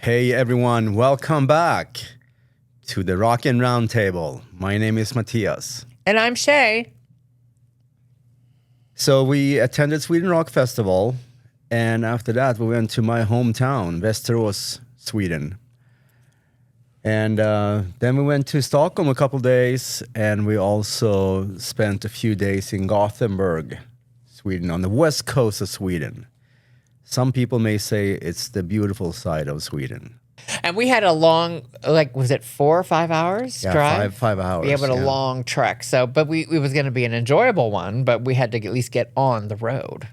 Hey everyone, welcome back to the Rockin Roundtable. My name is Matthias. And I'm Shay. So we attended Sweden Rock Festival, and after that we went to my hometown, Västerås, Sweden. And then we went to Stockholm a couple days, and we also spent a few days in Gothenburg, Sweden, on the west coast of Sweden. Some people may say it's the beautiful side of Sweden. And we had a long, was it 4 or 5 hours drive? Five hours. We had a long trek. So, but it was going to be an enjoyable one, but we had to at least get on the road.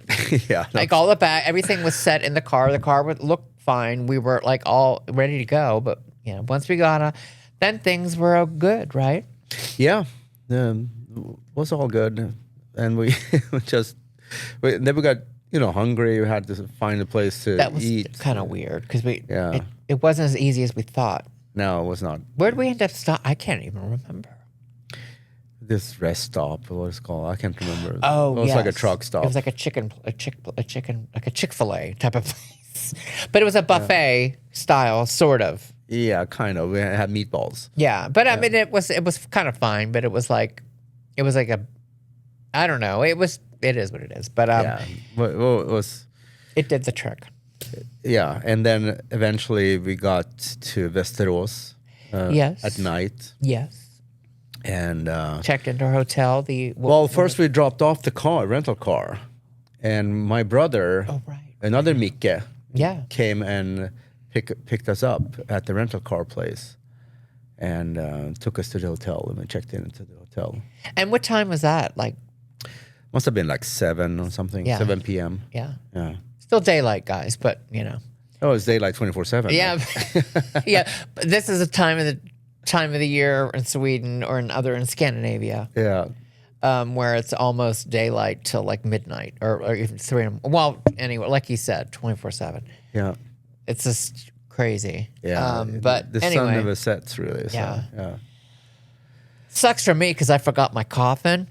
Yeah. Like all the back, everything was set in the car. The car would look fine. We were like all ready to go. But once we got then things were good, right? Yeah. Was all good. And we then we got, hungry. We had to find a place to eat. That was kind of weird because it wasn't as easy as we thought. No, it was not. Where did we end up stop? I can't even remember. This rest stop, what was it called? I can't remember. Oh, it was like a truck stop. It was like a Chick-fil-A type of place, but it was a buffet style, sort of. Yeah, kind of. We had meatballs. Yeah, but I mean, it was kind of fine, but it was like I don't know. It is what it is. But well, it was. It did the trick. Yeah, and then eventually we got to Västerås. Yes. At night. Yes. And checked into our hotel. First we dropped off the rental car, and my brother, another Micke, came and picked us up at the rental car place, and took us to the hotel, and we checked into the hotel. And what time was that? Like, must have been like 7 or something. 7 p.m. Yeah. Yeah. Still daylight, guys, but Oh, it's daylight 24/7. Yeah. Yeah. But this is a time of the year in Sweden or in Scandinavia. Yeah. Where it's almost daylight till like midnight or even 3. Well, anyway, like you said, 24/7. Yeah. It's just crazy. Yeah. But the anyway, sun never sets, really. So, yeah. Sucks for me because I forgot my coffin.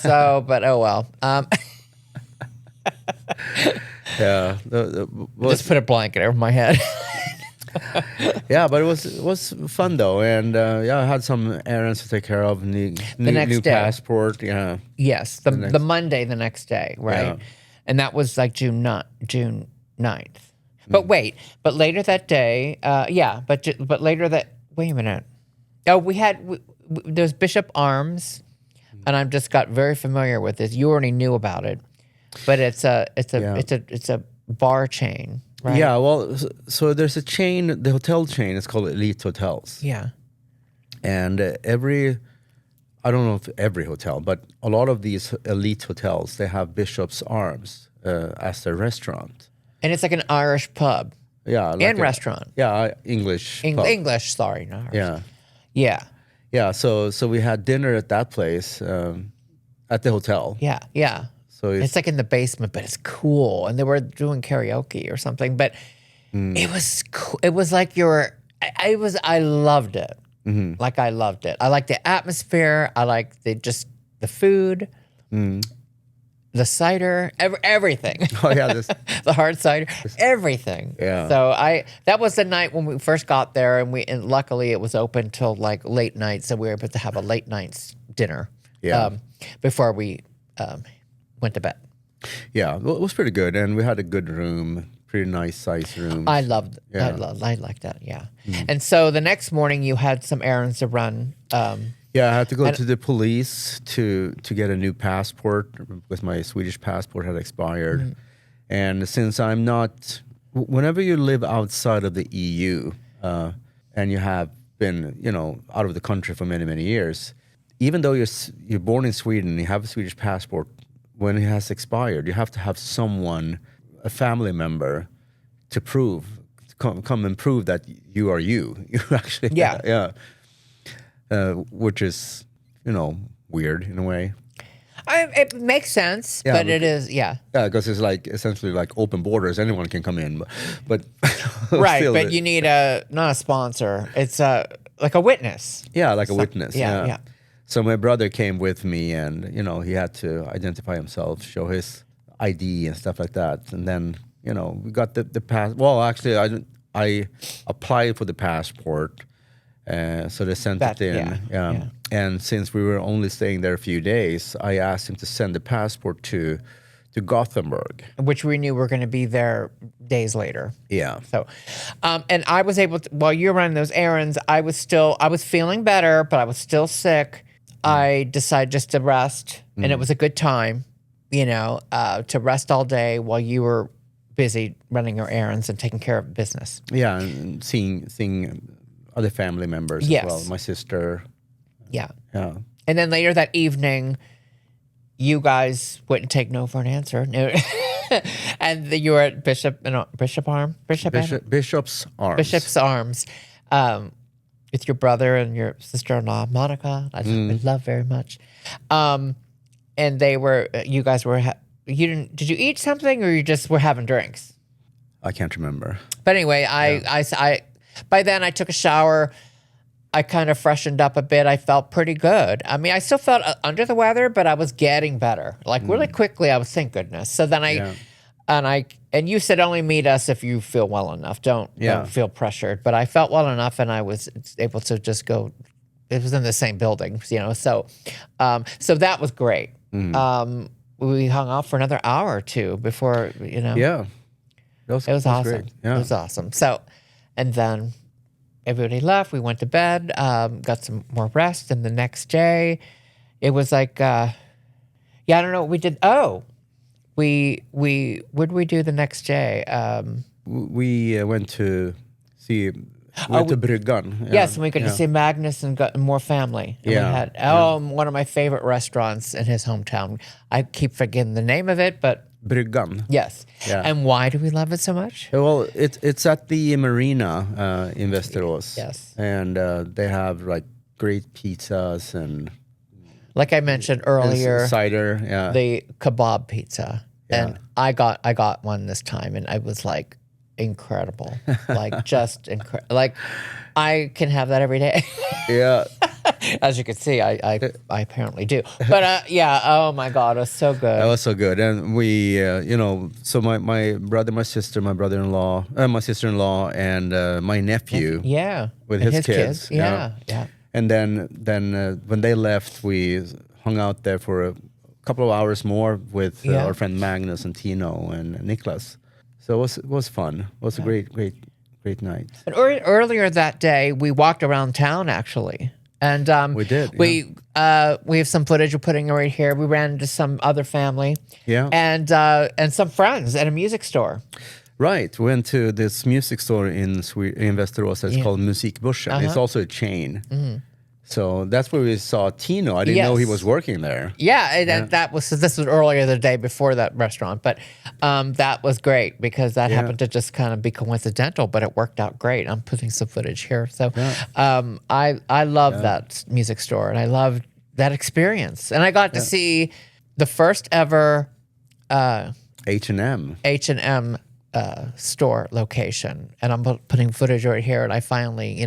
So, but oh well. Yeah. Just put a blanket over my head. Yeah, but it was fun though, and I had some errands to take care of. New passport. Yeah. Yes, the Monday the next day, right? Yeah. And that was like June 9th. But wait, but later that day, but later wait a minute. Oh, there's Bishop Arms, and I just got very familiar with this. You already knew about it, but it's a bar chain, right? Yeah, well, so there's a chain, the hotel chain is called Elite Hotels. Yeah. And I don't know if every hotel, but a lot of these elite hotels, they have Bishop's Arms as their restaurant. And it's like an Irish pub. Yeah. Like and restaurant. Yeah, English pub. English, sorry, not Irish. Yeah. Yeah. Yeah, so we had dinner at that place, at the hotel. Yeah, yeah. So it's like in the basement, but it's cool. And they were doing karaoke or something, but it was cool. It was like I loved it. Mm-hmm. Like I loved it. I liked the atmosphere. I liked the food, the cider, everything. Oh yeah, the hard cider, everything. Yeah. So that was the night when we first got there, and luckily it was open till like late night, so we were able to have a late night dinner. Yeah. Before we went to bed. Yeah, well, it was pretty good, and we had a good room, pretty nice size room. I liked that. Yeah. And so the next morning you had some errands to run. Yeah, I had to go to the police to get a new passport because my Swedish passport had expired. And since I'm not, whenever you live outside of the EU and you have been, out of the country for many, many years, even though you're born in Sweden, you have a Swedish passport, when it has expired, you have to have someone, a family member, to come and prove that you are you. You actually, yeah. Which is, weird in a way. It makes sense, but it is, Yeah, because it's like essentially like open borders. Anyone can come in, but right. But you need not a sponsor. It's like a witness. Yeah, like a witness. Yeah. So my brother came with me, and he had to identify himself, show his ID and stuff like that, and then we got the pass. Well, actually, I applied for the passport, so they sent it in. And since we were only staying there a few days, I asked him to send the passport to Gothenburg, which we knew were going to be there days later. Yeah. So, and I was able to, while you were running those errands, I was feeling better, but I was still sick. I decided just to rest, and it was a good time, to rest all day while you were busy running your errands and taking care of business. Yeah, and seeing other family members as well. My sister. Yeah. Yeah. And then later that evening, you guys wouldn't take no for an answer. No. And you were at Bishop's Arms with your brother and your sister-in-law, Monica, I love very much. And you guys were, did you eat something or you just were having drinks? I can't remember. But anyway, I by then I took a shower. I kind of freshened up a bit. I felt pretty good. I mean, I still felt under the weather, but I was getting better. Like really quickly, I was, thank goodness. So then and you said only meet us if you feel well enough. Don't feel pressured. But I felt well enough, and I was able to just go. It was in the same building, So that was great. We hung out for another hour or two before, Yeah, it was awesome. Great. Yeah. It was awesome. So, and then everybody left. We went to bed, got some more rest, and the next day, it was like, I don't know what we did. Oh, what did we do the next day? We went to see. We went to Bryggan. Yes, and we got to see Magnus and got more family. And we had one of my favorite restaurants in his hometown. I keep forgetting the name of it, but Bryggan. Yes. Yeah. And why do we love it so much? Well, it's at the marina in Västerås. Yes. And they have like great pizzas and like I mentioned earlier, cider, the kebab pizza. And I got one this time, and I was like incredible. Like just incredible. Like I can have that every day. Yeah. As you can see, I apparently do. But oh my God, it was so good. That was so good. And we, so my brother, my sister, my brother-in-law, my sister-in-law, and my nephew. With his kids. Yeah. And then when they left, we hung out there for a couple of hours more with our friend Magnus and Tino and Niklas. So it was fun. It was a great night. But earlier that day, we walked around town actually. And we did. We have some footage we're putting right here. We ran into some other family. Yeah. And some friends at a music store. Right. We went to this music store in Västerås that's called Musikbörsen. It's also a chain. So that's where we saw Tino. I didn't know he was working there. Yeah, this was earlier the day before that restaurant, but that was great because that happened to just kind of be coincidental, but it worked out great. I'm putting some footage here. So I love that music store, and I loved that experience. And I got to see the first ever H&M store location. And I'm putting footage right here, and I finally,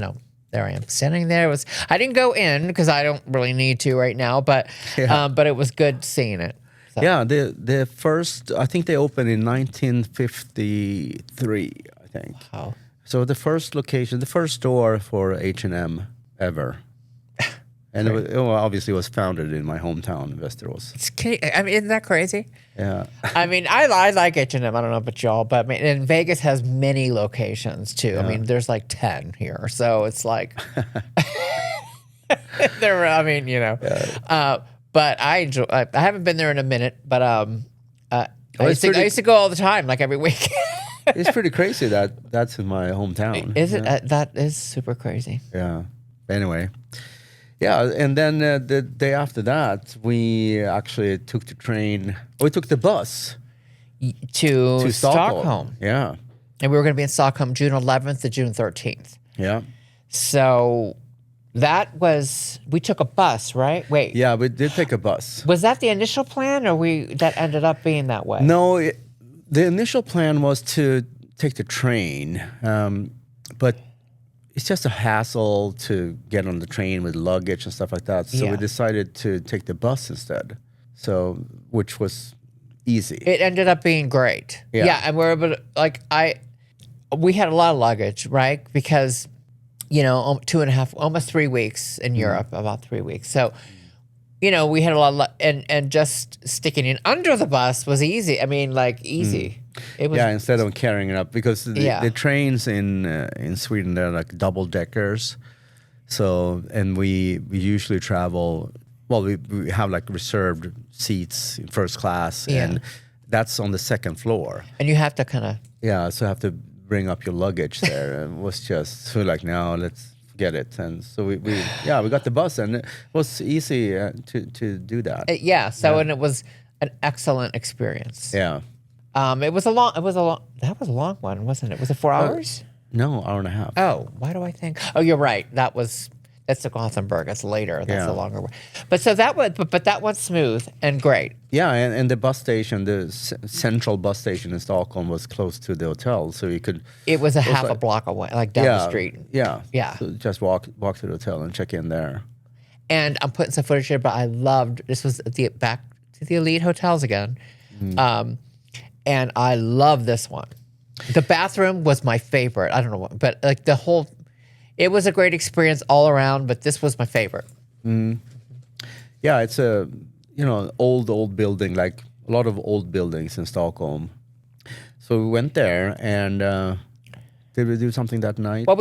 there I am standing there. I didn't go in because I don't really need to right now, but it was good seeing it. So. Yeah, the first, I think they opened in 1953, I think. Wow. So the first location, the first store for H&M ever. And it obviously was founded in my hometown, Västerås. Isn't that crazy? Yeah. I mean, I like H&M. I don't know about y'all, but I mean, and Vegas has many locations too. Yeah. I mean, there's like 10 here, so it's like but I enjoy. I haven't been there in a minute, but I used to go all the time, like every week. It's pretty crazy that's in my hometown. Is it? That is super crazy. Yeah. Anyway. Yeah, and then the day after that, we actually took the train. We took the bus to Stockholm. Yeah, and we were going to be in Stockholm June 11th to June 13th. Yeah. So we took a bus, right? Wait. Yeah, we did take a bus. Was that the initial plan, or that ended up being that way? No, the initial plan was to take the train, but it's just a hassle to get on the train with luggage and stuff like that. So we decided to take the bus instead. So, which was easy. It ended up being great. Yeah, and we're able to, we had a lot of luggage, right? Because, 2.5, almost 3 weeks in Europe, about 3 weeks. So, we had a lot of, and just sticking it under the bus was easy. I mean, like easy. It was instead of carrying it up, because the trains in Sweden, they're like double deckers. So, and we usually travel, well, we have like reserved seats in first class, and that's on the second floor. And you have to kind of... Yeah, so have to bring up your luggage there. It was just so like, no, let's get it. And so we got the bus, and it was easy to do that. And it was an excellent experience. Yeah. That was a long one, wasn't it? Was it 4 hours? No, hour and a half. Oh, why do I think? Oh, you're right. That's the Gothenburg. That's later. That's a longer one. But so that was, but that was smooth and great. Yeah, and the bus station, the central bus station in Stockholm was close to the hotel, so you could. It was a block away, like down the street. Yeah, yeah. So just walk to the hotel and check in there. And I'm putting some footage here, but I loved this was back to the elite hotels again, and I love this one. The bathroom was my favorite. I don't know what, but like the whole, it was a great experience all around. But this was my favorite. Yeah, it's a old building, like a lot of old buildings in Stockholm. So we went there, and did we do something that night? Well,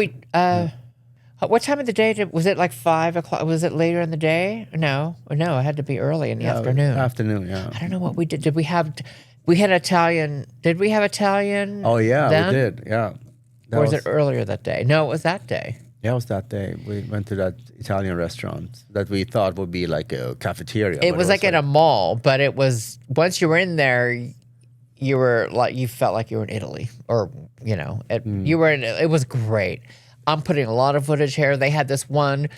what time of the day was it? Like 5 o'clock? Was it later in the day? No, it had to be early in the afternoon. Afternoon, yeah. I don't know what we did. Did we have? We had Italian. Did we have Italian? Oh yeah, then? we did. Yeah. Or was it earlier that day? No, it was that day. Yeah, it was that day. We went to that Italian restaurant that we thought would be like a cafeteria. It was like in a mall, but it was, once you were in there, you were like, you felt like you were in Italy, or you were in. It was great. I'm putting a lot of footage here. They had this one,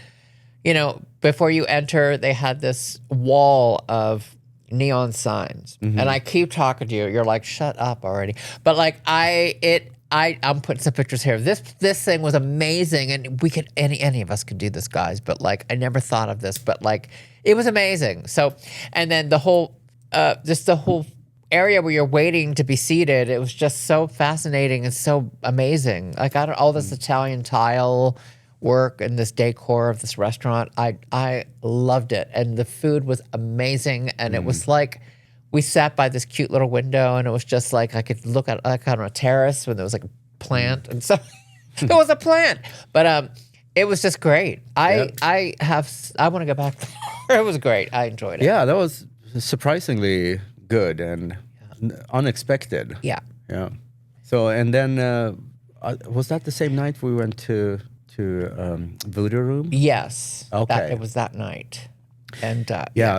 before you enter, they had this wall of neon signs, and I keep talking to you. You're like, shut up already. But like I'm putting some pictures here. This thing was amazing, and we could any of us could do this, guys. But like, I never thought of this, but like, it was amazing. So, and then the whole area where you're waiting to be seated, it was just so fascinating and so amazing. Like all this Italian tile work and this decor of this restaurant, I loved it, and the food was amazing, and it was like, we sat by this cute little window, and it was just like I could look at like on a terrace when there was like a plant, and so there was a plant, but it was just great. I want to go back there. It was great. I enjoyed it. Yeah, that was surprisingly good and unexpected. Yeah. So, and then was that the same night we went to Voodoo Room? Yes. Okay. It was that night, and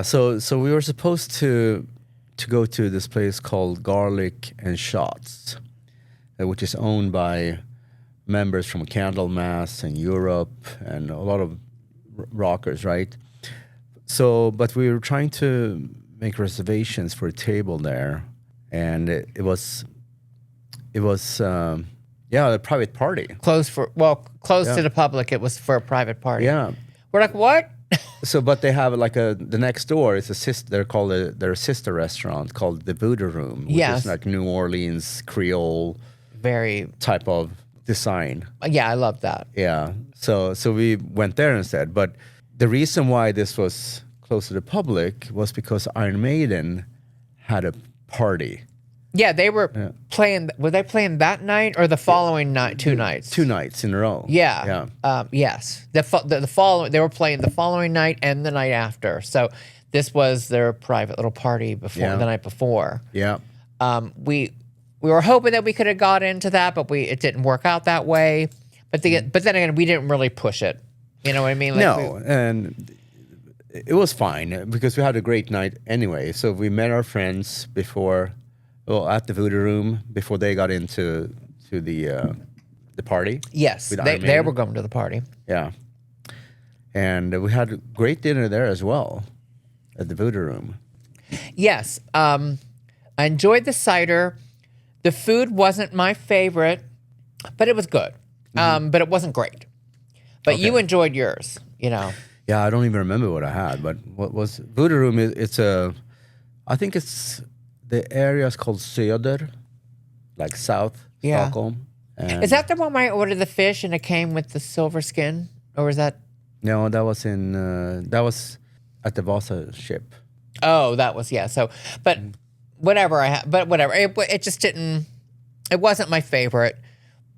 So we were supposed to go to this place called Garlic and Shots, which is owned by members from Candlemass in Europe and a lot of rockers, right? So, but we were trying to make reservations for a table there, and it was a private party. Closed to the public. It was for a private party. Yeah. We're like, what? So, but they have like the next door is they're called their sister restaurant called the Voodoo Room, which is like New Orleans Creole, very type of design. Yeah, I love that. Yeah. So we went there instead. But the reason why this was close to the public was because Iron Maiden had a party. Yeah, they were playing. Were they playing that night or the following night? 2 nights. 2 nights in a row. Yeah. Yes. The following. They were playing the following night and the night after. So this was their private little party before the night before. Yeah. We were hoping that we could have got into that, but it didn't work out that way. But then again, we didn't really push it. You know what I mean? Like and it was fine because we had a great night anyway. So we met our friends before. Well, at the Voodoo Room before they got into the party. Yes, they were going to the party. Yeah, and we had a great dinner there as well at the Voodoo Room. Yes, I enjoyed the cider. The food wasn't my favorite, but it was good. But it wasn't great. But you enjoyed yours, Yeah, I don't even remember what I had. But what was Voodoo Room? I think it's. The area is called Söder, like South Stockholm, Is that the one where I ordered the fish and it came with the silver skin? Or was that? No, that was at the Vasa ship. Oh, that was, yeah. So, but whatever whatever. It just didn't, it wasn't my favorite,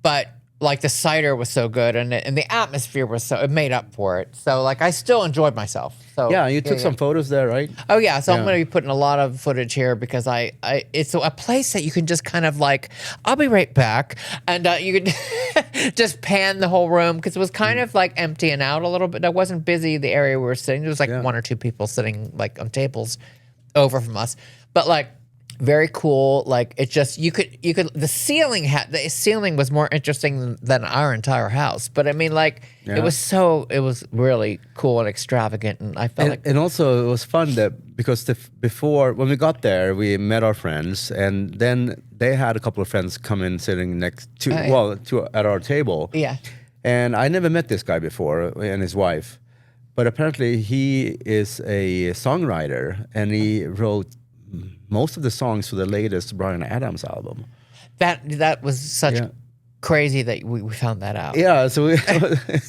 but like the cider was so good and the atmosphere was it made up for it. So like I still enjoyed myself. So Yeah, you took some photos there, right? Oh yeah, so I'm going to be putting a lot of footage here because it's a place that you can just kind of like, I'll be right back, and you could just pan the whole room because it was kind of like emptying out a little bit. It wasn't busy, the area we were sitting. There was like one or two people sitting like on tables over from us, but like very cool. Like it just you could the ceiling was more interesting than our entire house. But I mean, like it was really cool and extravagant, and I felt and also it was fun that because before when we got there, we met our friends, and then they had a couple of friends come in sitting next to at our table. Yeah, and I never met this guy before and his wife, but apparently he is a songwriter and he wrote most of the songs for the latest Bryan Adams album. That was such crazy that we found that out. Yeah, so he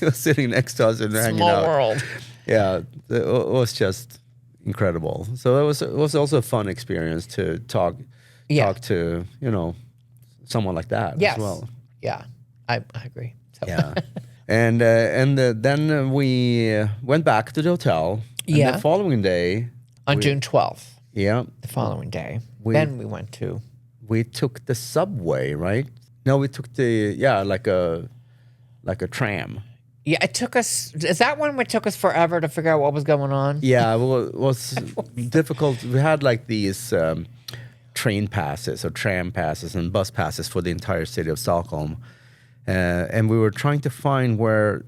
was sitting next to us and hanging out. Small world. Yeah, it was just incredible. So it was also a fun experience to talk to someone like that as well. Yeah, I agree. So. Yeah, and then we went back to the hotel. And the following day, on June 12th. Yeah. The following day. Then we went to... We took the subway, right? No, we took like a tram. Yeah, it took us... Is that one where it took us forever to figure out what was going on? Yeah, well, it was difficult. We had like these train passes or tram passes and bus passes for the entire city of Stockholm. And we were trying to find where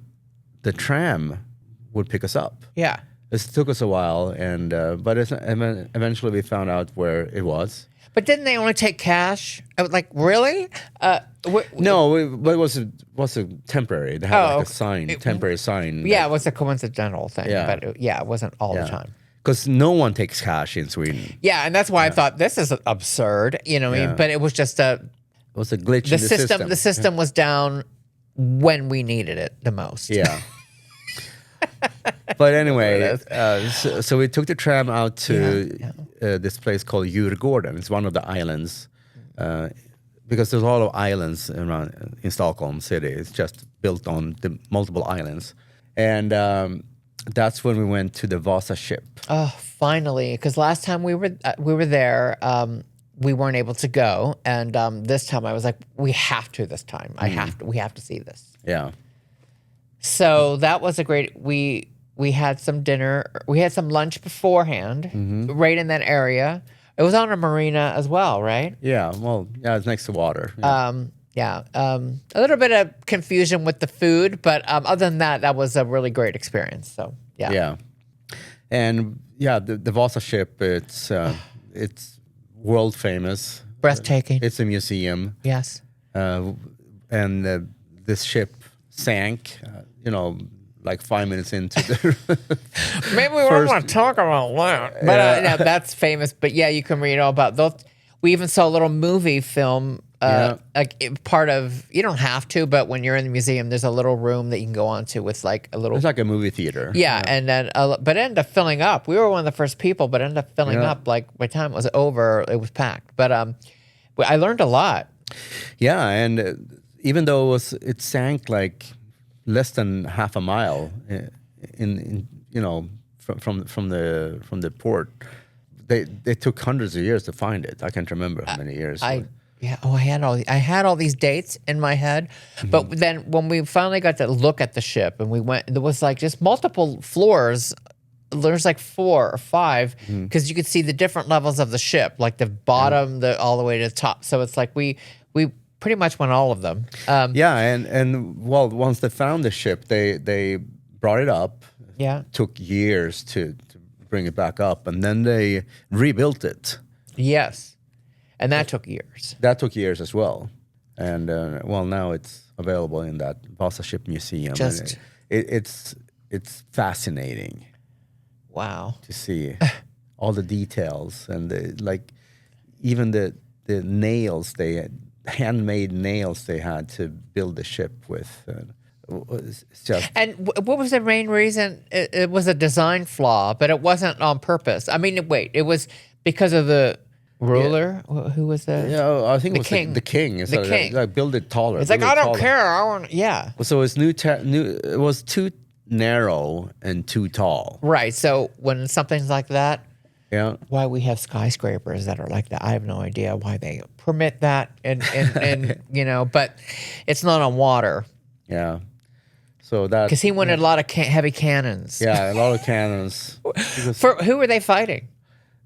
the tram would pick us up. Yeah. It took us a while, but eventually we found out where it was. But didn't they only take cash? I was like, really? No, but it was a temporary. They had like a temporary sign. Yeah, it was a coincidental thing. Yeah. But it wasn't all the time. Because no one takes cash in Sweden. Yeah, and that's why I thought this is absurd. You know what I mean? But it was just It was a glitch in the system. The system was down when we needed it the most. Yeah. But anyway, so we took the tram out to this place called Djurgården. It's one of the islands, because there's a lot of islands around in Stockholm city. It's just built on the multiple islands, and that's when we went to the Vasa ship. Oh, finally! Because last time we were there, we weren't able to go, and this time I was like, we have to. This time, we have to see this. Yeah. So that was a great. We had some dinner. We had some lunch beforehand, right in that area. It was on a marina as well, right? Yeah. Well, yeah, it's next to water. Yeah. A little bit of confusion with the food, but other than that, that was a really great experience. So yeah. Yeah. And yeah, the Vasa ship. It's world famous. Breathtaking. It's a museum. Yes. And this ship sank. Like 5 minutes into the maybe we don't want to talk about that. But that's famous. But yeah, you can read all about those. We even saw a little movie film. Like part of, you don't have to, but when you're in the museum, there's a little room that you can go onto with like a little. It's like a movie theater. Yeah, and then but it ended up filling up. We were one of the first people, but it ended up filling up. Like by the time it was over, it was packed. But I learned a lot. Yeah, and even though it sank like less than half a mile in from the port, they took hundreds of years to find it. I can't remember how many years. I had all these dates in my head, but then when we finally got to look at the ship and we went, there was like just multiple floors. There's like 4 or 5 because you could see the different levels of the ship, like the bottom, all the way to the top. So it's like we pretty much went all of them. And well, once they found the ship, they brought it up. Yeah, took years to bring it back up, and then they rebuilt it. Yes, and that took years. That took years as well, and well, now it's available in that Vasa Ship Museum. Just it's fascinating. Wow, to see all the details and even the nails they handmade nails they had to build the ship with. It's just And what was the main reason? It was a design flaw, but it wasn't on purpose. I mean, wait, it was because of the ruler. Who was the? yeah, I think the it was king. the king. The king. Like build it taller. It's like, build it I don't taller. care. I want. Yeah. So it's new. It was too narrow and too tall. Right. So when something's like that, Yeah. why we have skyscrapers that are like that, I have no idea why they permit that, and but it's not on water. Yeah. So that Because he wanted a lot of heavy cannons. yeah, a lot of cannons. For who were they fighting?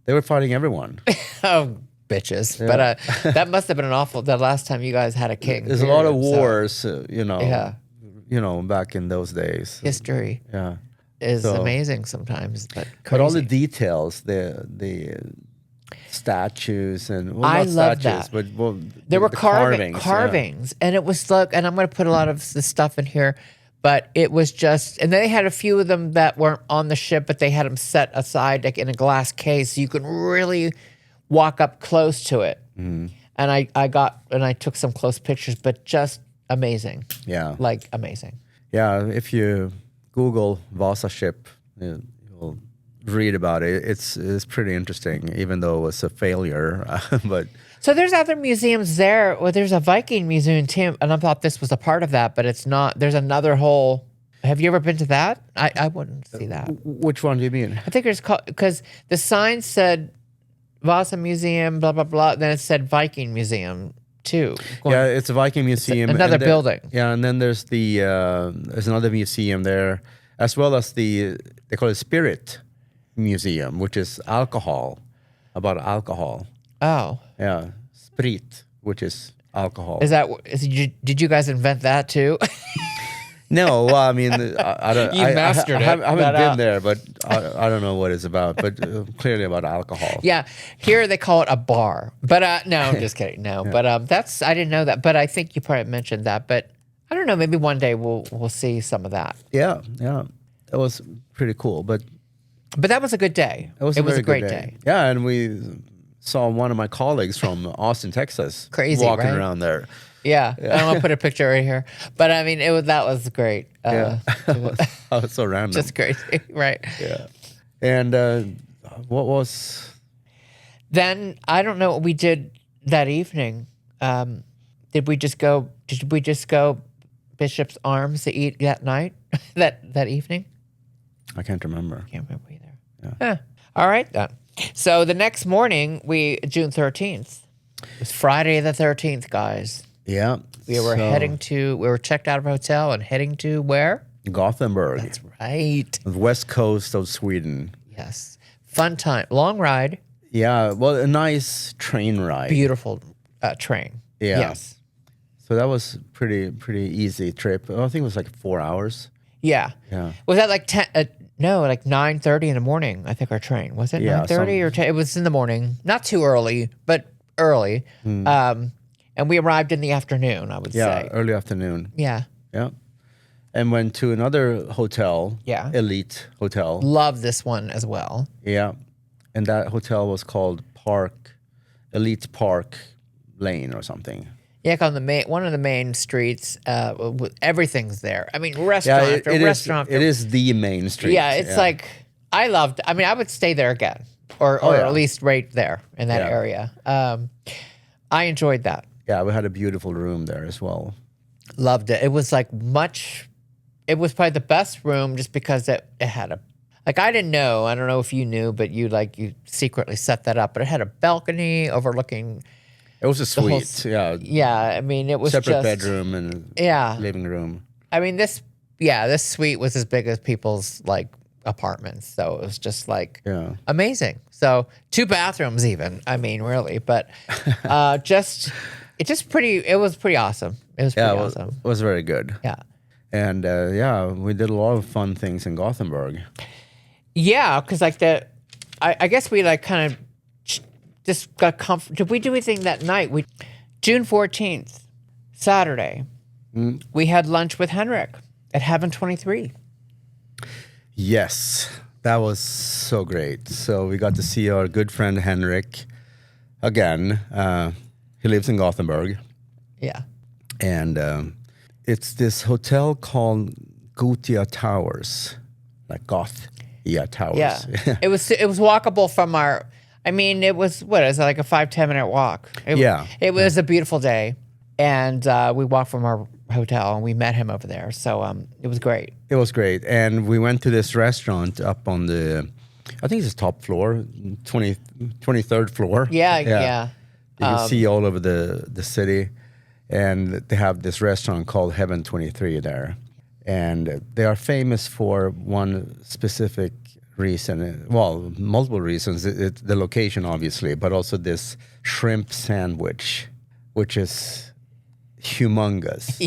They were fighting everyone. Oh, bitches. But that must have been an awful. The last time you guys had a king. There's a lot of period, so wars, Yeah. Back in those days. history Yeah. is So- amazing sometimes, but But all the crazy. details, the statues and I not love statues, that. but There were the carvings, and it was like, and I'm going to put a lot of the stuff in here, but it was just, and they had a few of them that weren't on the ship, but they had them set aside like in a glass case, so you could really walk up close to it. Mm-hmm. And I took some close pictures, but just amazing, Yeah. like amazing. Yeah, if you Google Vasa ship, you'll read about it. It's pretty interesting, even though it was a failure. But So there's other museums there. Well, there's a Viking museum too, and I thought this was a part of that, but it's not. There's another whole. Have you ever been to that? I wouldn't see that. which one do you mean? I think it's called because the sign said Vasa Museum, blah blah blah. Then it said Viking Museum too. Yeah, it's a Viking museum. another and then- building. Yeah, and then there's there's another museum there, as well as they call it Spirit Museum, which is about alcohol. Oh, Yeah, sprit, which is alcohol. did you guys invent that too? No, well, I mean, I don't. You mastered I it, haven't but, been there, but I don't know what it's about. But clearly about alcohol. Yeah, here they call it a bar. But no, I'm just kidding. No, but I didn't know that. But I think you probably mentioned that. But I don't know. Maybe one day we'll see some of that. Yeah, that was pretty cool. But But that was a good day. it was a very good great day. Yeah, and we saw one of my colleagues from Austin, Texas, Crazy, walking right? around there. Yeah, I'm gonna put a picture right here. But I mean, that was great. Yeah, oh, it's so random. Just crazy, right? Yeah, and what was? Then I don't know what we did that evening. Did we just go Bishop's Arms to eat that night? that evening? I can't remember. Can't remember either. Yeah. All right then. So the next morning, June 13th. It was Friday the 13th, guys. Yeah, We were checked out of a hotel and heading to where? Gothenburg. That's right. The west coast of Sweden. Yes. Fun time. Long ride. Yeah, well, a nice train ride. Beautiful train. Yeah. Yes. So that was pretty easy trip. I think it was like 4 hours. Yeah. Yeah. Was that like 10? No, like 9:30 in the morning. I think our train was it Yeah, 9:30 or 10? It was in the morning. Not too early, but early. And we arrived in the afternoon. I would Yeah, say. early afternoon. Yeah. Yeah, and went to another hotel. Yeah. Elite hotel. Love this one as well. Yeah, and that hotel was called Elite Park Lane or something. Yeah, on one of the main streets. Everything's there. I mean, restaurant Yeah, after it restaurant. is. It is the main street. Yeah, it's like I loved. I mean, I would stay there again, or yeah. at least right there in that Yeah. area. I enjoyed that. Yeah, we had a beautiful room there as well. Loved it. It was like it was probably the best room just because it had I didn't know. I don't know if you knew, but you secretly set that up. But it had a balcony overlooking. It was a whole suite. Yeah, Yeah, I mean, it was separate just bedroom and Yeah, living room. I mean this suite was as big as people's apartments, so it was just Yeah. amazing. So 2 bathrooms even. I mean, really, but it was pretty awesome. It was pretty Yeah, awesome. it was very good. Yeah. And we did a lot of fun things in Gothenburg. Yeah, because I guess we kind of just got comfort. Did we do anything that night? June 14th, Saturday, we had lunch with Henrik at Heaven 23. Yes, that was so great. So we got to see our good friend Henrik again. He lives in Gothenburg. Yeah. And it's this hotel called Gothia Towers, like Gothia Towers. Yeah. It was walkable from our. I mean, it was like a 5-10 minute walk. It was a beautiful day, and we walked from our hotel and we met him over there. So it was great. It was great, and we went to this restaurant up on the, I think it's top floor, 23rd floor. Yeah. You can see all over the city, and they have this restaurant called Heaven 23 there, and they are famous for one specific reason. Well, multiple reasons. It's the location, obviously, but also this shrimp sandwich, which is humongous.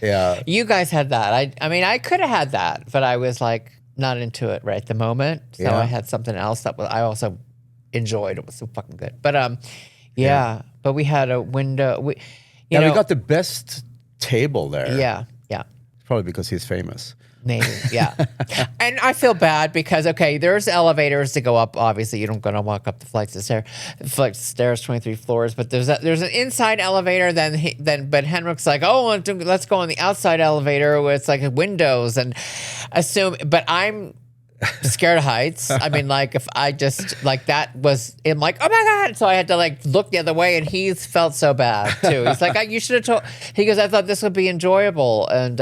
Yeah. You guys had that. I mean, I could have had that, but I was like not into it right at the moment. So I had something else that I also enjoyed. It was so fucking good. But but we had a window. We got the best table there. Yeah. Probably because he's famous. Maybe, yeah. And I feel bad because, okay, there's elevators to go up. Obviously, you don't going to walk up the flights of stairs, 23 floors. But there's an inside elevator. But Henrik's like, oh, let's go on the outside elevator where it's like windows and assume. But I'm scared of heights. I mean, like if I just like that was, I'm like, oh my God. So I had to like look the other way, and he felt so bad too. He's like, you should have told. He goes, I thought this would be enjoyable, and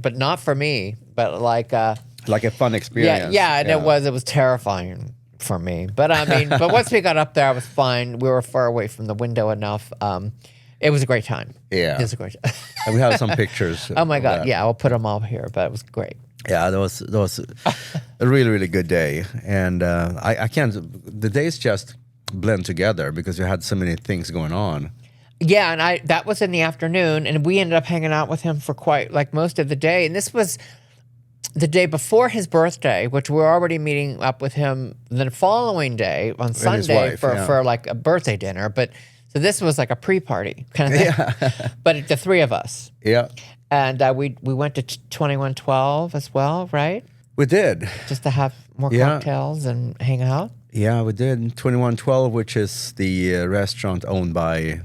but not for me. But like a fun experience. Yeah, and it was terrifying for me. But I mean, but once we got up there, I was fine. We were far away from the window enough. It was a great time. Yeah, it was a great time. And we have some pictures. Oh my God, yeah, I'll put them all here. But it was great. Yeah, that was a really, really good day, and I can't. The days just blend together because we had so many things going on. Yeah, and that was in the afternoon, and we ended up hanging out with him for quite like most of the day, and this was the day before his birthday, which we were already meeting up with him the following day on Sunday for like a birthday dinner. But so this was like a pre-party kind of thing. Yeah. But the three of us. Yeah. And we went to 2112 as well, right? We did. Just to have more cocktails and hang out. Yeah, we did. 2112, which is the restaurant owned by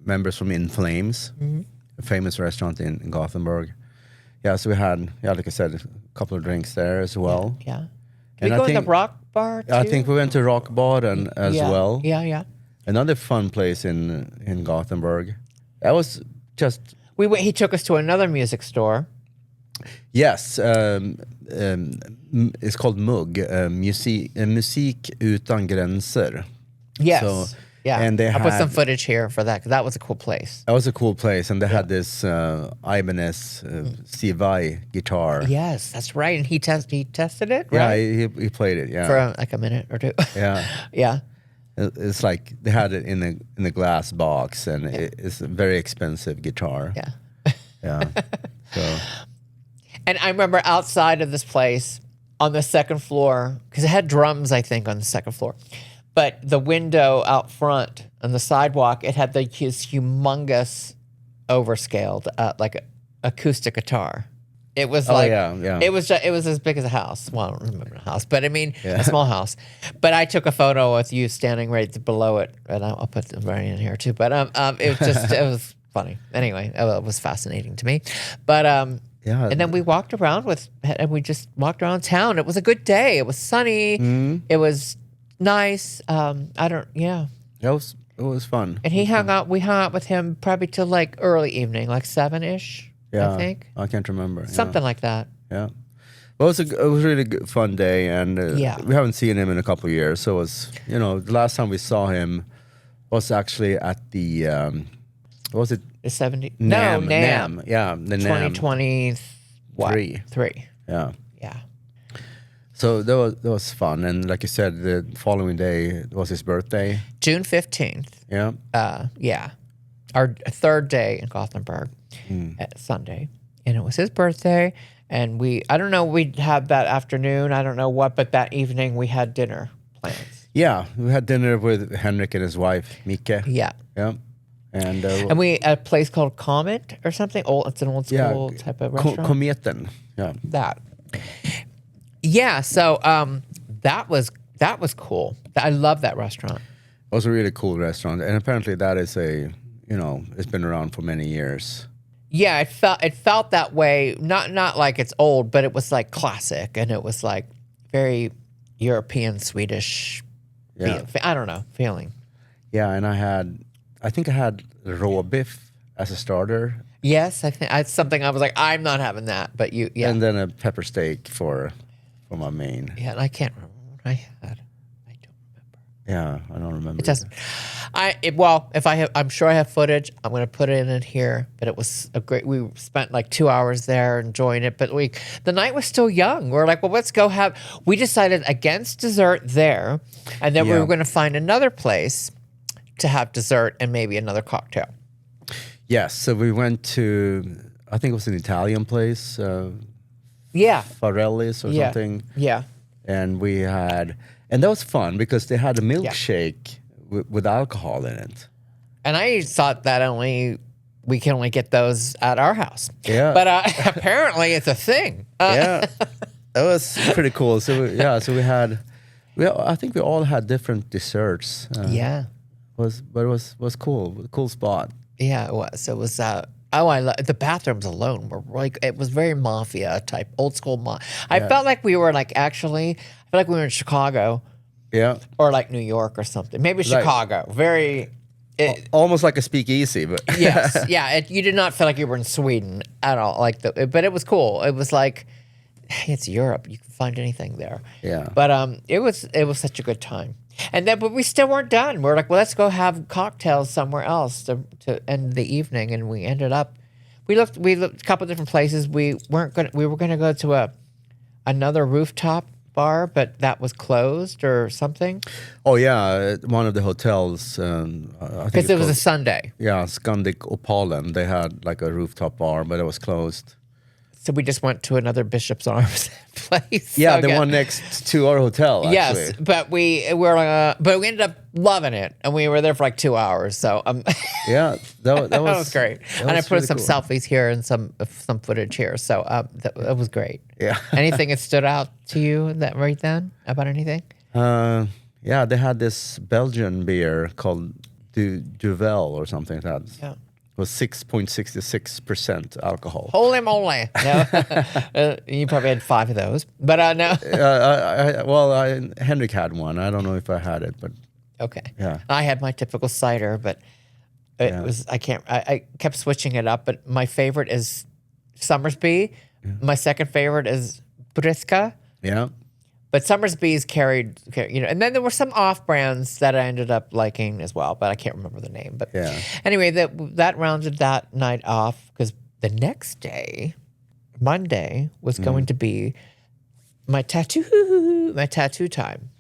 members from In Flames, a famous restaurant in Gothenburg. Yeah, so we had, like I said, a couple of drinks there as well. Yeah. Did we go to the Rock Bar too? I think we went to Rock Bar as well. Yeah. Another fun place in Gothenburg. That was just... He took us to another music store. Yes. It's called MUG, Musik Utan Gränser. Yes. So, yeah, and I'll put some footage here for that because that was a cool place. That was a cool place, and they had this Ibanez Sivai guitar. Yes, that's right, and he tested it. Yeah, right? he played it. Yeah, for like a minute or two. Yeah, yeah. It's like they had it in a glass box, and it's a very expensive guitar. Yeah, yeah. So, and I remember outside of this place on the second floor because it had drums, I think, on the second floor. But the window out front on the sidewalk, it had his humongous, overscaled, like acoustic guitar. It was it was as big as a house. Well, I don't remember a house, but I mean a small house. But I took a photo with you standing right below it, and I'll put the right in here too. But it was just it was funny. Anyway, it was fascinating to me. But and then we walked around we just walked around town. It was a good day. It was sunny. Mm-hmm. It was nice. It was fun. And we hung out with him probably till like early evening, like 7-ish. Yeah, I think. I can't remember. Something like that. Yeah. Well, it was a really good, fun day, and we haven't seen him in a couple of years. So it was, the last time we saw him was actually at the, what was it? The 70? NAMM. NAMM. Yeah, the NAMM. 2023. Yeah. Yeah. So that was fun, and like you said, the following day was his birthday. June 15th. Yeah. Yeah. Our third day in Gothenburg, at Sunday, and it was his birthday. And I don't know, we'd have that afternoon, I don't know what, but that evening we had dinner plans. Yeah, we had dinner with Henrik and his wife, Mike. Yeah. Yeah. And we at a place called Comet or something. It's an old school type of restaurant. Kometen. Yeah. That. Yeah, so that was cool. I love that restaurant. It was a really cool restaurant, and apparently that is a it's been around for many years. Yeah, it felt that way. Not like it's old, but it was like classic, and it was like very European, Swedish. Yeah. I don't know, feeling. Yeah, and I think I had råbiff as a starter. Yes, I think it's something I was like, I'm not having that, but you, yeah. And then a pepper steak for my main. Yeah, and I can't remember what I had. I don't remember. Yeah, I don't remember. It doesn't. If I have, I'm sure I have footage. I'm going to put it in here. But it was a great. We spent like 2 hours there enjoying it. But the night was still young. We're like, well, let's go have. We decided against dessert there, and then we were going to find another place to have dessert and maybe another cocktail. Yes, so we went to, I think it was an Italian place. Yeah. Farelli's or something. Yeah. And and that was fun because they had a milkshake with alcohol in it. And I thought that we can only get those at our house. Yeah. But apparently it's a thing. Yeah. That was pretty cool. So I think we all had different desserts. Yeah. But it was cool. Cool spot. Yeah, it was. It was. The bathrooms alone were like, it was very mafia type, old school. I felt like we were like I feel like we were in Chicago. Yeah. Or like New York or something. Maybe Chicago. Very. Almost like a speakeasy, but yes, yeah. You did not feel like you were in Sweden at all. But it was cool. It was like, hey, it's Europe. You can find anything there. Yeah. But it was such a good time. And then, but we still weren't done. We're like, well, let's go have cocktails somewhere else to end the evening. And we ended up, we looked a couple of different places. We were gonna go to another rooftop bar, but that was closed or something. Oh yeah, one of the hotels. Because it was a Sunday. Yeah, Scandic Opalen. They had like a rooftop bar, but it was closed. So we just went to another Bishop's Arms place. Yeah, the one next to our hotel. Actually. Yes, but we ended up loving it, and we were there for like 2 hours. So yeah, that was great. And I put really some cool. selfies here and some footage here. So that was great. Yeah. Anything that stood out to you right then about anything? Yeah, they had this Belgian beer called Duvel or something like that. Yeah. It was 6.66% alcohol. Holy moly! No, you probably had 5 of those, but no. Henrik had one. I don't know if I had it, but okay. Yeah, I had my typical cider, but it was I kept switching it up. But my favorite is Summersby. Yeah. My second favorite is Briska. Yeah. But Summersby's carried, and then there were some off brands that I ended up liking as well, but I can't remember the name. But anyway, that rounded that night off because the next day, Monday, was going to be my tattoo time.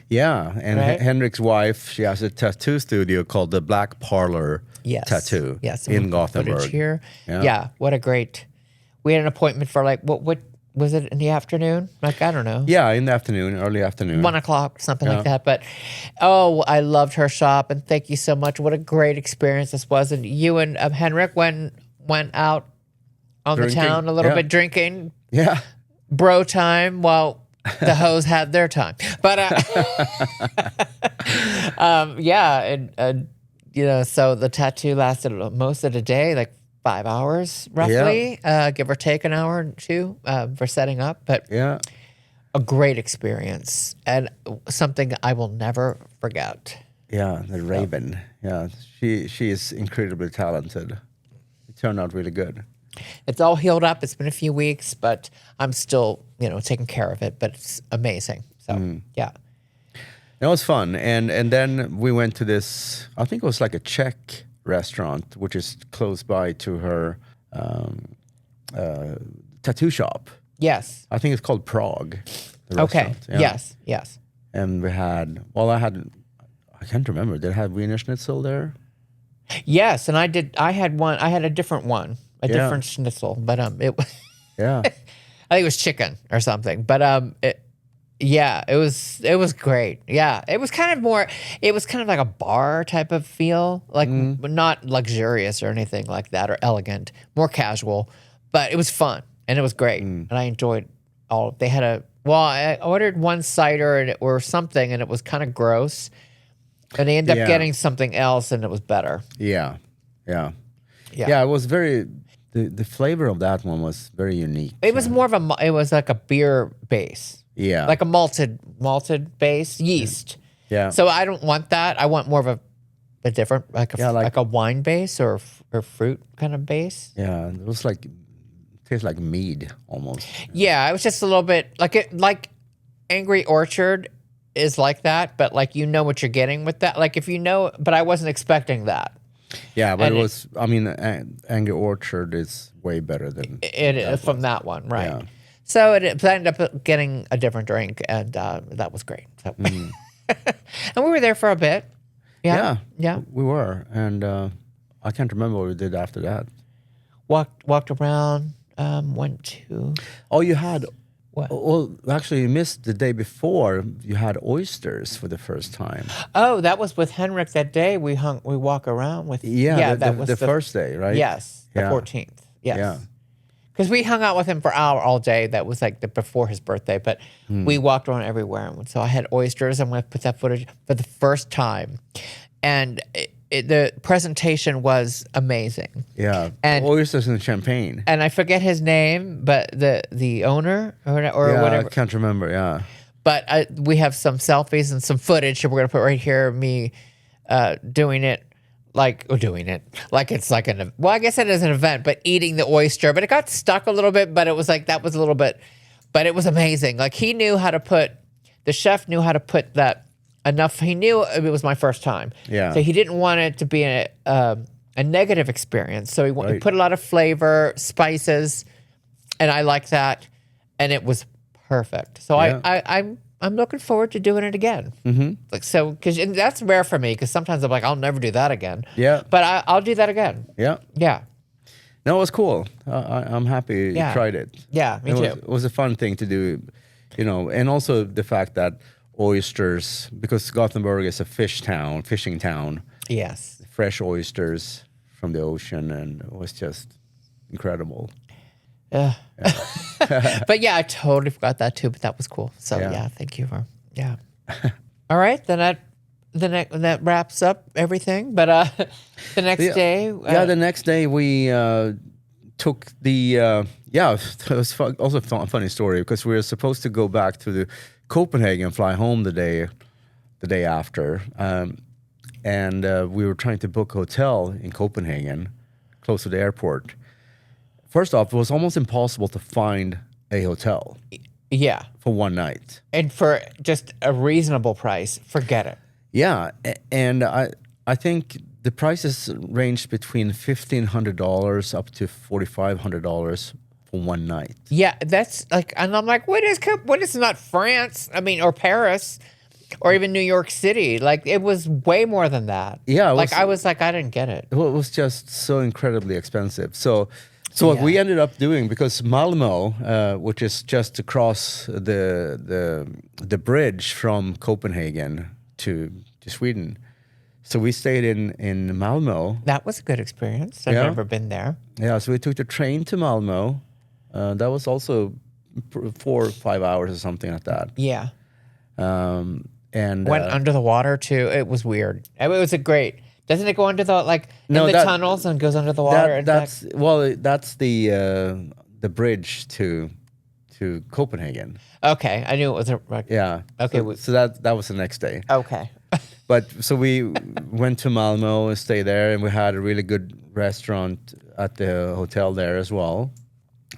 Yeah, and right? Henrik's wife, she has a tattoo studio called the Black Parlor Tattoo in Gothenburg. Here. Yeah, what a great. We had an appointment for like what was it in the afternoon? Like, I don't know. Yeah, in the afternoon, early afternoon. 1 o'clock, something like that. But, I loved her shop, and thank you so much. What a great experience this was. And you and Henrik went out on the town a little bit drinking. Yeah. Bro time while the hoes had their time. But, so the tattoo lasted most of the day, like 5 hours roughly, give or take an hour or two for setting up. But a great experience and something I will never forget. Yeah, the Raven. Yeah, she is incredibly talented. It turned out really good. It's all healed up. It's been a few weeks, but I'm still, taking care of it. But it's amazing. So yeah. It was fun. And then we went to this, I think it was like a Czech restaurant, which is close by to her tattoo shop. Yes. I think it's called Prague. Okay. Yeah. Yes. And we had, I can't remember. Did I have Wiener Schnitzel there? Yes, and I had a different one, different schnitzel, but it yeah. I think it was chicken or something. But it was great. Yeah. It was kind of like a bar type of feel, like not luxurious or anything like that or elegant, more casual, but it was fun and it was great. And I enjoyed they had I ordered one cider or something and it was kind of gross, and they ended up getting something else and it was better. Yeah. Yeah. Yeah. Yeah, it was very, the flavor of that one was very unique. It was more of it was like a beer base. Yeah. Like a malted base, yeast. Yeah. So I don't want that. I want more of a different, like a wine base or fruit kind of base. Yeah, it was like, tastes like mead almost. Yeah, it was just a little bit like Angry Orchard is like that, but like you know what you're getting with that. Like if you know, but I wasn't expecting that. Yeah, but I mean, Angry Orchard is way better than it from that one, right? Yeah. So it ended up getting a different drink, and that was great. So. And we were there for a bit. Yeah, we were, and I can't remember what we did after that. Walked around. Went to. Oh, you had. What? Well, actually, you missed the day before. You had oysters for the first time. Oh, that was with Henrik that day. We walk around with. Yeah, that was the first day, right? Yes, the 14th. Yes. Yeah. Because we hung out with him for all day. That was like before his birthday, but we walked around everywhere. And so I had oysters. I'm going to put that footage for the first time. And the presentation was amazing. Yeah. And oysters and champagne. And I forget his name, but the owner or whatever. I can't remember, yeah. But we have some selfies and some footage that we're going to put right here of me doing it. Like it's like well, I guess it is an event, but eating the oyster, but it got stuck a little bit, but it was like, that was a little bit, but it was amazing. Like the chef knew how to put that enough. He knew it was my first time. Yeah. So he didn't want it to be a negative experience. So he put a lot of flavor, spices, and I like that. And it was perfect. So Yeah. I'm looking forward to doing it again. Mm-hmm. Like so, because that's rare for me. Because sometimes I'm like, I'll never do that again. Yeah. But I'll do that again. Yeah. Yeah. No, it was cool. I'm happy you tried it. Yeah, me too. It was a fun thing to do, and also the fact that oysters, because Gothenburg is a fishing town. Yes. Fresh oysters from the ocean, and it was just incredible. But yeah, I totally forgot that too. But that was cool. So yeah thank you for All right, then that wraps up everything. But the next day, the next day we took the it was also a funny story because we were supposed to go back to Copenhagen, fly home the day after, and we were trying to book a hotel in Copenhagen, close to the airport. First off, it was almost impossible to find a hotel. Yeah. For one night. And for just a reasonable price, forget it. Yeah, and I think the prices ranged between $1,500 up to $4,500 for one night. Yeah, that's like, and I'm like, what is not France? I mean, or Paris, or even New York City? Like, it was way more than that. Yeah, I was like, I didn't get it. Well, it was just so incredibly expensive. So what we ended up doing, because Malmö, which is just across the bridge from Copenhagen to Sweden, so we stayed in Malmö. That was a good experience. I've never been there. Yeah, so we took the train to Malmö. That was also 4 or 5 hours or something like that. Yeah. And went under the water too. It was weird. It was a great. Doesn't it go under the tunnels and goes under the water? That's the bridge to Copenhagen. Okay, I knew it was yeah. Okay, so that was the next day. Okay. But so we went to Malmö and stayed there, and we had a really good restaurant at the hotel there as well.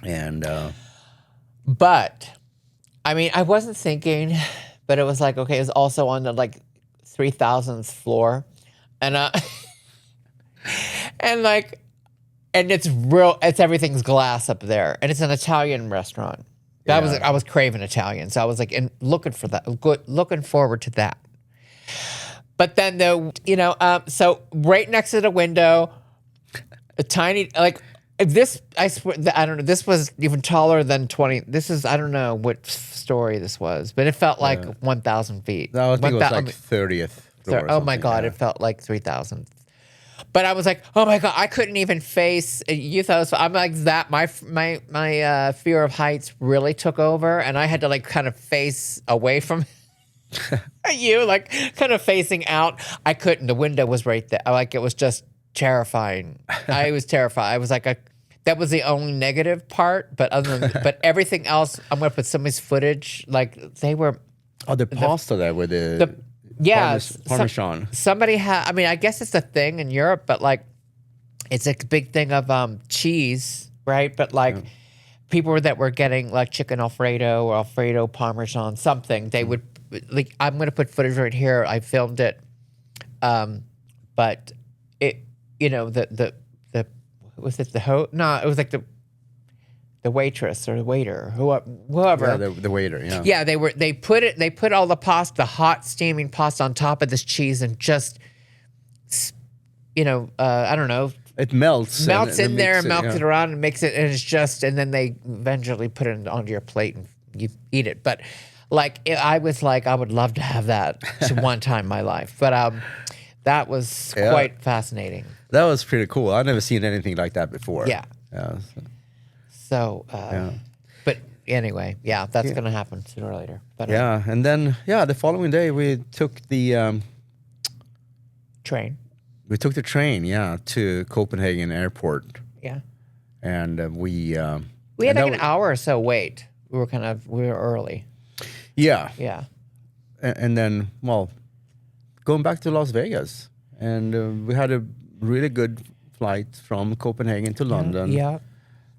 And but I mean, I wasn't thinking, but it was like, okay, it was also on the 3,000th floor. And and it's everything's glass up there, and it's an Italian restaurant. I was craving Italian, so I was looking forward to that. But then so right next to the window, a tiny this, I swear, I don't know. This was even taller than 20. This is, I don't know what story this was, but it felt like 1,000 feet. No, I think it was 30th. Oh my God, it felt like 3,000. But I was like, oh my God, I couldn't even face. You thought I'm like that. My fear of heights really took over, and I had to kind of face away from you, kind of facing out. I couldn't. The window was right there. It was just terrifying. I was terrified. I was like, that was the only negative part. But but everything else, I'm gonna put some of his footage. Like they were. Oh, the pasta there with the Parmesan. Somebody had. I mean, I guess it's a thing in Europe, but like, it's a big thing of cheese, right? But like, people that were getting like chicken Alfredo or Alfredo Parmesan, something they would like. I'm gonna put footage right here. I filmed it, but it, the was it the No, it was like the waitress or the waiter, whoever. Yeah, the waiter. Yeah. Yeah, they put all the pasta, the hot steaming pasta on top of this cheese and just, I don't know. It melts In there and melts it around and makes it, and it's just, and then they eventually put it onto your plate and you eat it. But like, I was like, I would love to have that one time in my life. But that was quite fascinating. That was pretty cool. I've never seen anything like that before. Yeah. So, but anyway, that's going to happen sooner or later. But and then the following day we took the train. We took the train, to Copenhagen Airport. Yeah, and we had like an hour or so wait. We were early. Yeah, yeah, and then going back to Las Vegas, and we had a really good flight from Copenhagen to London. Yeah.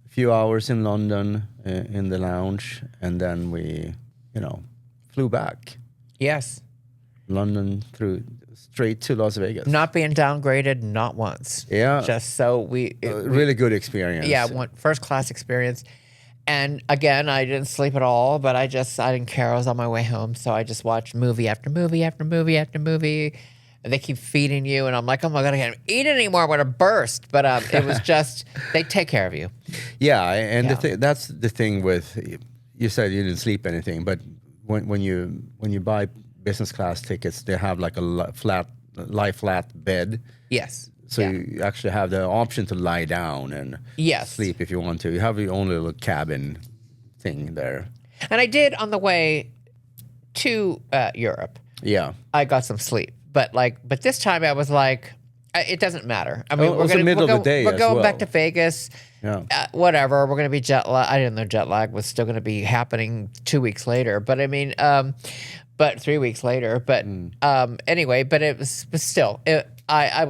A few hours in London in the lounge, and then we, flew back. Yes. London straight to Las Vegas. Not being downgraded, not once. Yeah. Just so really good experience. Yeah, first class experience. And again, I didn't sleep at all, but I didn't care. I was on my way home, so I just watched movie after movie after movie after movie. And they keep feeding you, and I'm like, oh my God, I can't eat anymore. I'm going to burst. But it was just, they take care of you. Yeah, and that's the thing with, you said you didn't sleep anything, but when you buy business class tickets, they have like a lie flat bed. Yes. So you actually have the option to lie down and sleep if you want to. You have your own little cabin thing there. And I did on the way to Europe. Yeah. I got some sleep. But this time I was like, it doesn't matter. I mean, we're going back to Vegas. Yeah. Whatever. We're going to be jet lag. I didn't know jet lag was still going to be happening 2 weeks later. But I mean, but 3 weeks later. But anyway, but it was still. I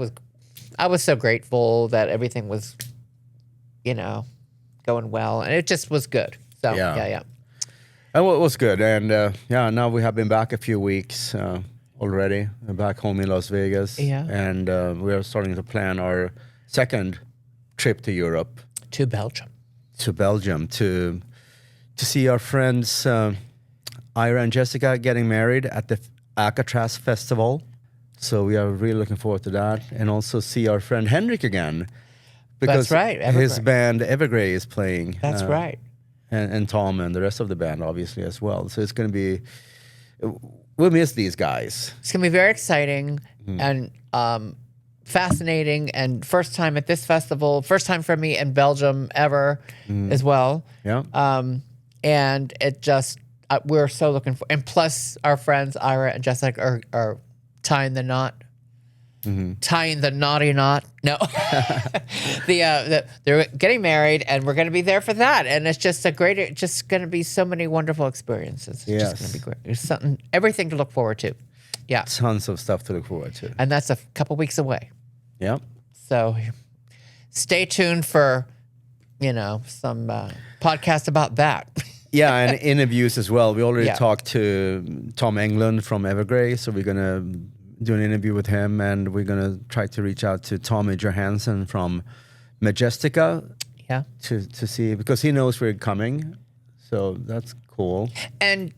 was so grateful that everything was, going well, and it just was good. So yeah. And it was good, and now we have been back a few weeks. Already back home in Las Vegas, and we are starting to plan our second trip to Europe, to Belgium, to see our friends Ira and Jessica getting married at the Alcatraz Festival. So we are really looking forward to that, and also see our friend Henrik again, because that's right, his band Evergrey is playing. That's right, and Tom and the rest of the band obviously as well. So it's going to be. We'll miss these guys. It's going to be very exciting and fascinating, and first time at this festival, first time for me in Belgium ever as well. Yeah. And it just, we're so looking for, and plus our friends Ira and Jessica are tying the knot. Tying the naughty knot. No, they're getting married, and we're going to be there for that. And it's just just going to be so many wonderful experiences. It's just going to be great. There's everything to look forward to. Yeah, tons of stuff to look forward to, and that's a couple weeks away. Yeah. So, stay tuned for, some podcast about that. Yeah, and interviews as well. We already talked to Tom Englund from Evergrey, so we're gonna do an interview with him, and we're going to try to reach out to Tommy Johansson from Majestica to see, because he knows we're coming. So that's cool. And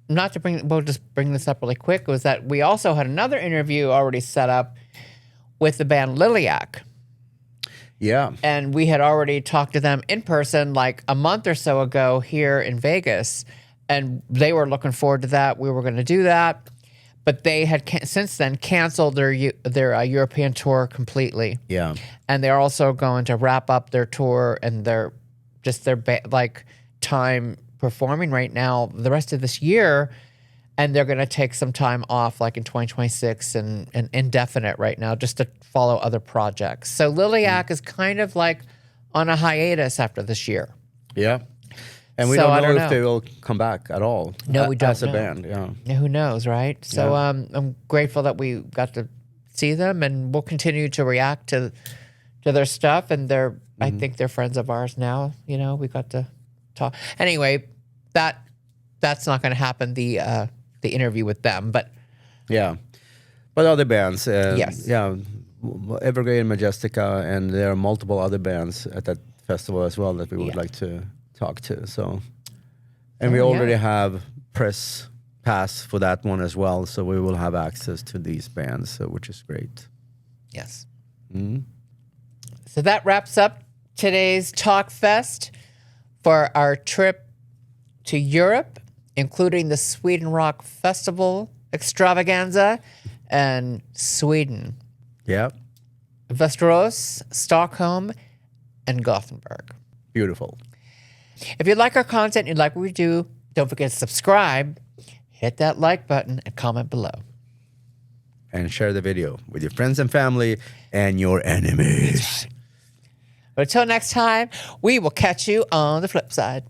we'll just bring this up really quick, was that we also had another interview already set up with the band Liliac. Yeah. And we had already talked to them in person like a month or so ago here in Vegas, and they were looking forward to that. We were going to do that. But they had since then canceled their European tour completely. Yeah, and they're also going to wrap up their tour and their time performing right now the rest of this year and they're going to take some time off, like in 2026 and indefinite right now, just to follow other projects. So Liliac is kind of like on a hiatus after this year. Yeah. And we So I don't know don't if know. they will come back at all. No, we don't as a know. band. Yeah. Yeah, who knows, right? So I'm grateful that we got to see them, and we'll continue to react to their stuff. And they're, I think they're friends of ours now. You know, we got to talk. Anyway, that's not going to happen. The interview with them, but Yeah. But other bands. Yes. Yeah. Evergreen, Majestica, and there are multiple other bands at that festival as well that we would like to talk to. So, and we already have press pass for that one as well. So we will have access to these bands, so, which is great. yes. So that wraps up today's Talkfest for our trip to Europe, including the Sweden Rock Festival extravaganza and Sweden, Yeah. Västerås, Stockholm, and Gothenburg. Beautiful. If you like our content, you like what we do, don't forget to subscribe, hit that like button, and comment below. And share the video with your friends and family and your enemies. But until next time, we will catch you on the flip side.